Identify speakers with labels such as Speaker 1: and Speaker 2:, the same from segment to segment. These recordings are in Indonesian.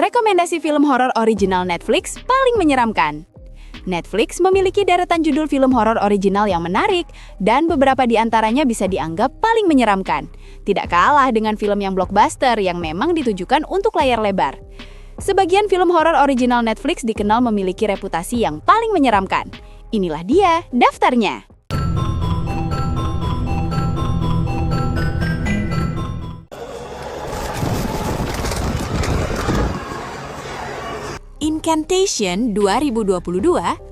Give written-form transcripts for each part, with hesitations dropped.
Speaker 1: Rekomendasi film horor original Netflix paling menyeramkan. Netflix memiliki deretan judul film horor original yang menarik, dan beberapa di antaranya bisa dianggap paling menyeramkan. Tidak kalah dengan film yang blockbuster yang memang ditujukan untuk layar lebar. Sebagian film horor original Netflix dikenal memiliki reputasi yang paling menyeramkan. Inilah dia daftarnya. Incantation 2022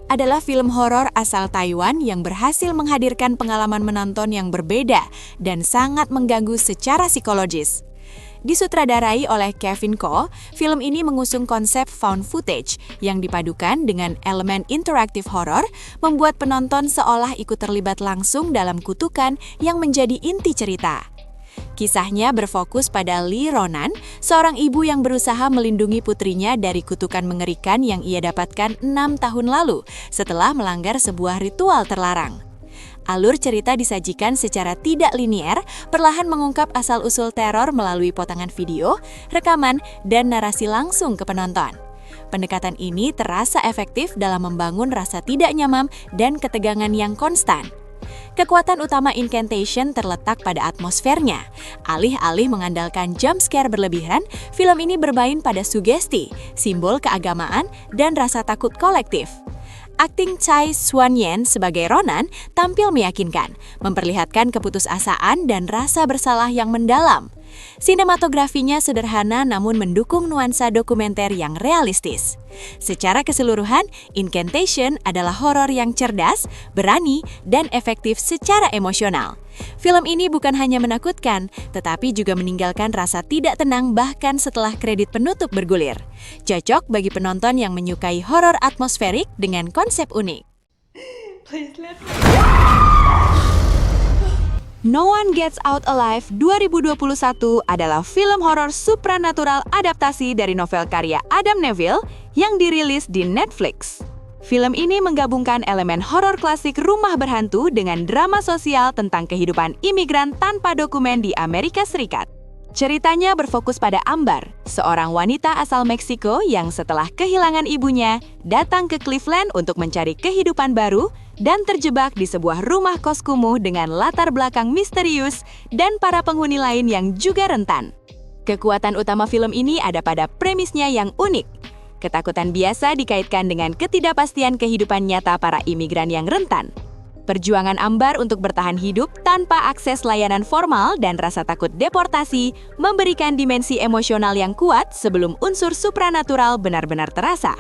Speaker 1: adalah film horor asal Taiwan yang berhasil menghadirkan pengalaman menonton yang berbeda dan sangat mengganggu secara psikologis. Disutradarai oleh Kevin Ko, film ini mengusung konsep found footage yang dipadukan dengan elemen interaktif horor, membuat penonton seolah ikut terlibat langsung dalam kutukan yang menjadi inti cerita. Kisahnya berfokus pada Lee Ronan, seorang ibu yang berusaha melindungi putrinya dari kutukan mengerikan yang ia dapatkan 6 tahun lalu setelah melanggar sebuah ritual terlarang. Alur cerita disajikan secara tidak linier, perlahan mengungkap asal-usul teror melalui potongan video, rekaman, dan narasi langsung ke penonton. Pendekatan ini terasa efektif dalam membangun rasa tidak nyaman dan ketegangan yang konstan. Kekuatan utama Incantation terletak pada atmosfernya. Alih-alih mengandalkan jump scare berlebihan, film ini bermain pada sugesti, simbol keagamaan, dan rasa takut kolektif. Akting Chai Suan-yen sebagai Ronan tampil meyakinkan, memperlihatkan keputusasaan dan rasa bersalah yang mendalam. Sinematografinya sederhana namun mendukung nuansa dokumenter yang realistis. Secara keseluruhan, Incantation adalah horor yang cerdas, berani, dan efektif secara emosional. Film ini bukan hanya menakutkan, tetapi juga meninggalkan rasa tidak tenang bahkan setelah kredit penutup bergulir. Cocok bagi penonton yang menyukai horor atmosferik dengan konsep unik. No One Gets Out Alive 2021 adalah film horor supranatural adaptasi dari novel karya Adam Neville yang dirilis di Netflix. Film ini menggabungkan elemen horor klasik rumah berhantu dengan drama sosial tentang kehidupan imigran tanpa dokumen di Amerika Serikat. Ceritanya berfokus pada Ambar, seorang wanita asal Meksiko yang setelah kehilangan ibunya, datang ke Cleveland untuk mencari kehidupan baru dan terjebak di sebuah rumah kos kumuh dengan latar belakang misterius dan para penghuni lain yang juga rentan. Kekuatan utama film ini ada pada premisnya yang unik. Ketakutan biasa dikaitkan dengan ketidakpastian kehidupan nyata para imigran yang rentan. Perjuangan Ambar untuk bertahan hidup tanpa akses layanan formal dan rasa takut deportasi memberikan dimensi emosional yang kuat sebelum unsur supranatural benar-benar terasa.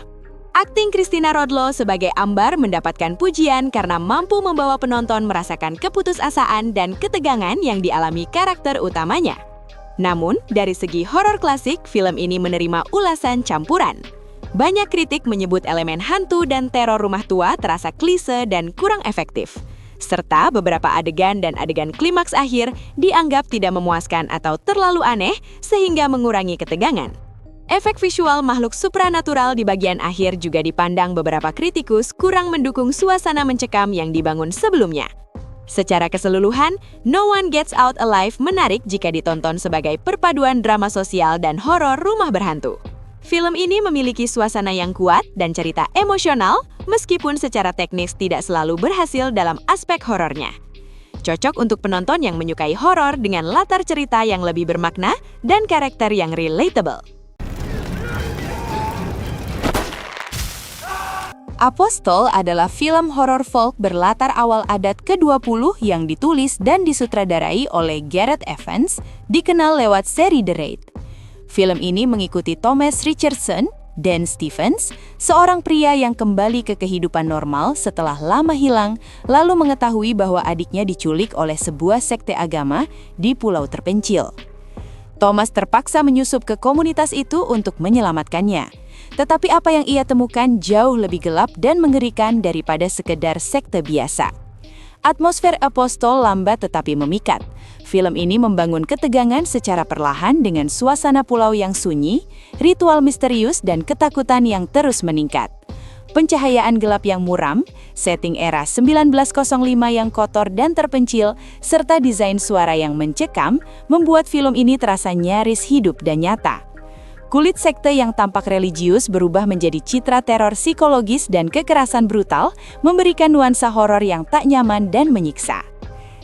Speaker 1: Akting Christina Rodlo sebagai Ambar mendapatkan pujian karena mampu membawa penonton merasakan keputusasaan dan ketegangan yang dialami karakter utamanya. Namun, dari segi horor klasik, film ini menerima ulasan campuran. Banyak kritik menyebut elemen hantu dan teror rumah tua terasa klise dan kurang efektif. Serta beberapa adegan dan adegan klimaks akhir dianggap tidak memuaskan atau terlalu aneh sehingga mengurangi ketegangan. Efek visual makhluk supranatural di bagian akhir juga dipandang beberapa kritikus kurang mendukung suasana mencekam yang dibangun sebelumnya. Secara keseluruhan, No One Gets Out Alive menarik jika ditonton sebagai perpaduan drama sosial dan horor rumah berhantu. Film ini memiliki suasana yang kuat dan cerita emosional, meskipun secara teknis tidak selalu berhasil dalam aspek horornya. Cocok untuk penonton yang menyukai horor dengan latar cerita yang lebih bermakna dan karakter yang relatable. Apostle adalah film horor folk berlatar awal adat ke-20 yang ditulis dan disutradarai oleh Gareth Evans, dikenal lewat seri The Raid. Film ini mengikuti Thomas Richardson, Dan Stevens, seorang pria yang kembali ke kehidupan normal setelah lama hilang, lalu mengetahui bahwa adiknya diculik oleh sebuah sekte agama di pulau terpencil. Thomas terpaksa menyusup ke komunitas itu untuk menyelamatkannya. Tetapi apa yang ia temukan jauh lebih gelap dan mengerikan daripada sekedar sekte biasa. Atmosfer Apostle lambat tetapi memikat. Film ini membangun ketegangan secara perlahan dengan suasana pulau yang sunyi, ritual misterius, dan ketakutan yang terus meningkat. Pencahayaan gelap yang muram, setting era 1905 yang kotor dan terpencil, serta desain suara yang mencekam, membuat film ini terasa nyaris hidup dan nyata. Kulit sekte yang tampak religius berubah menjadi citra teror psikologis dan kekerasan brutal, memberikan nuansa horor yang tak nyaman dan menyiksa.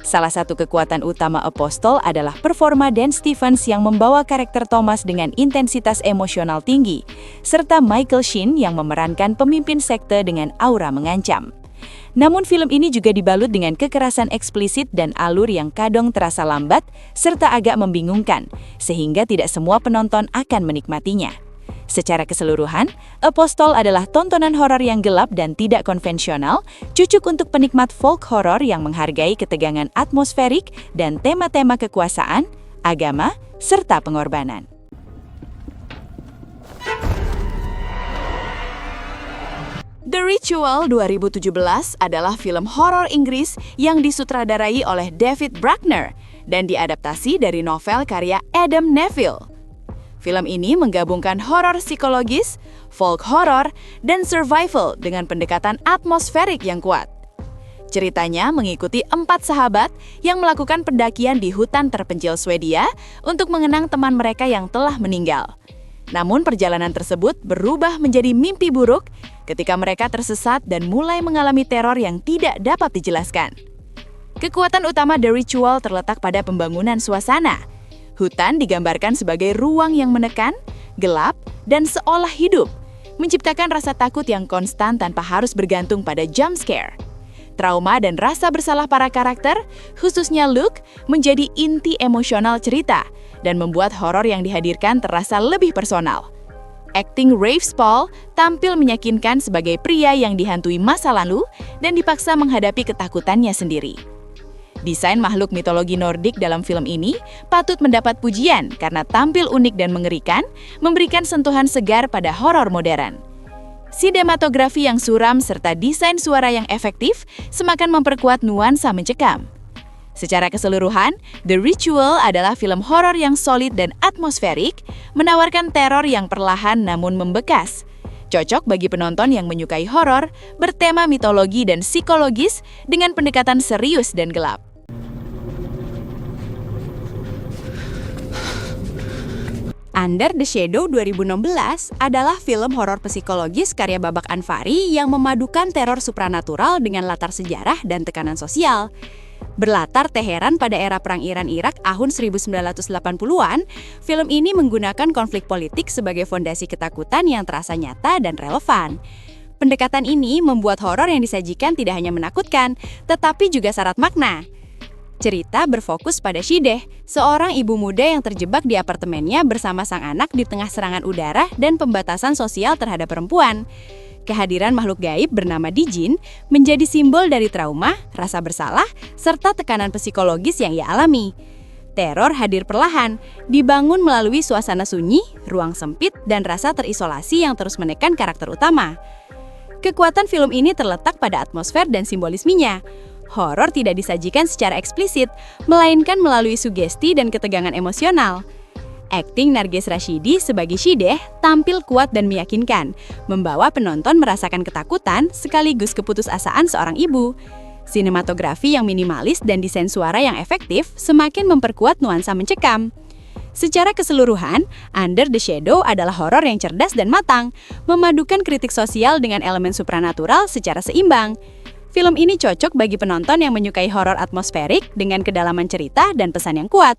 Speaker 1: Salah satu kekuatan utama Apostle adalah performa Dan Stevens yang membawa karakter Thomas dengan intensitas emosional tinggi, serta Michael Sheen yang memerankan pemimpin sekte dengan aura mengancam. Namun film ini juga dibalut dengan kekerasan eksplisit dan alur yang kadang terasa lambat serta agak membingungkan, sehingga tidak semua penonton akan menikmatinya. Secara keseluruhan, Apostle adalah tontonan horor yang gelap dan tidak konvensional, cocok untuk penikmat folk horor yang menghargai ketegangan atmosferik dan tema-tema kekuasaan, agama, serta pengorbanan. The Ritual 2017 adalah film horor Inggris yang disutradarai oleh David Bruckner dan diadaptasi dari novel karya Adam Neville. Film ini menggabungkan horor psikologis, folk horror, dan survival dengan pendekatan atmosferik yang kuat. Ceritanya mengikuti 4 sahabat yang melakukan pendakian di hutan terpencil Swedia untuk mengenang teman mereka yang telah meninggal. Namun perjalanan tersebut berubah menjadi mimpi buruk ketika mereka tersesat dan mulai mengalami teror yang tidak dapat dijelaskan. Kekuatan utama The Ritual terletak pada pembangunan suasana. Hutan digambarkan sebagai ruang yang menekan, gelap, dan seolah hidup, menciptakan rasa takut yang konstan tanpa harus bergantung pada jump scare. Trauma dan rasa bersalah para karakter, khususnya Luke, menjadi inti emosional cerita dan membuat horor yang dihadirkan terasa lebih personal. Akting Rafe Spall tampil meyakinkan sebagai pria yang dihantui masa lalu dan dipaksa menghadapi ketakutannya sendiri. Desain makhluk mitologi Nordik dalam film ini patut mendapat pujian karena tampil unik dan mengerikan, memberikan sentuhan segar pada horor modern. Sinematografi yang suram serta desain suara yang efektif semakin memperkuat nuansa mencekam. Secara keseluruhan, The Ritual adalah film horor yang solid dan atmosferik, menawarkan teror yang perlahan namun membekas. Cocok bagi penonton yang menyukai horor, bertema mitologi dan psikologis dengan pendekatan serius dan gelap. Under the Shadow 2016 adalah film horor psikologis karya Babak Anfari yang memadukan teror supranatural dengan latar sejarah dan tekanan sosial. Berlatar Teheran pada era Perang Iran-Irak tahun 1980-an, film ini menggunakan konflik politik sebagai fondasi ketakutan yang terasa nyata dan relevan. Pendekatan ini membuat horor yang disajikan tidak hanya menakutkan, tetapi juga syarat makna. Cerita berfokus pada Shideh, seorang ibu muda yang terjebak di apartemennya bersama sang anak di tengah serangan udara dan pembatasan sosial terhadap perempuan. Kehadiran makhluk gaib bernama Dijin menjadi simbol dari trauma, rasa bersalah, serta tekanan psikologis yang ia alami. Teror hadir perlahan, dibangun melalui suasana sunyi, ruang sempit, dan rasa terisolasi yang terus menekan karakter utama. Kekuatan film ini terletak pada atmosfer dan simbolismenya. Horor tidak disajikan secara eksplisit, melainkan melalui sugesti dan ketegangan emosional. Akting Narges Rashidi sebagai Shideh tampil kuat dan meyakinkan, membawa penonton merasakan ketakutan sekaligus keputusasaan seorang ibu. Sinematografi yang minimalis dan desain suara yang efektif semakin memperkuat nuansa mencekam. Secara keseluruhan, Under the Shadow adalah horor yang cerdas dan matang, memadukan kritik sosial dengan elemen supranatural secara seimbang. Film ini cocok bagi penonton yang menyukai horor atmosferik dengan kedalaman cerita dan pesan yang kuat.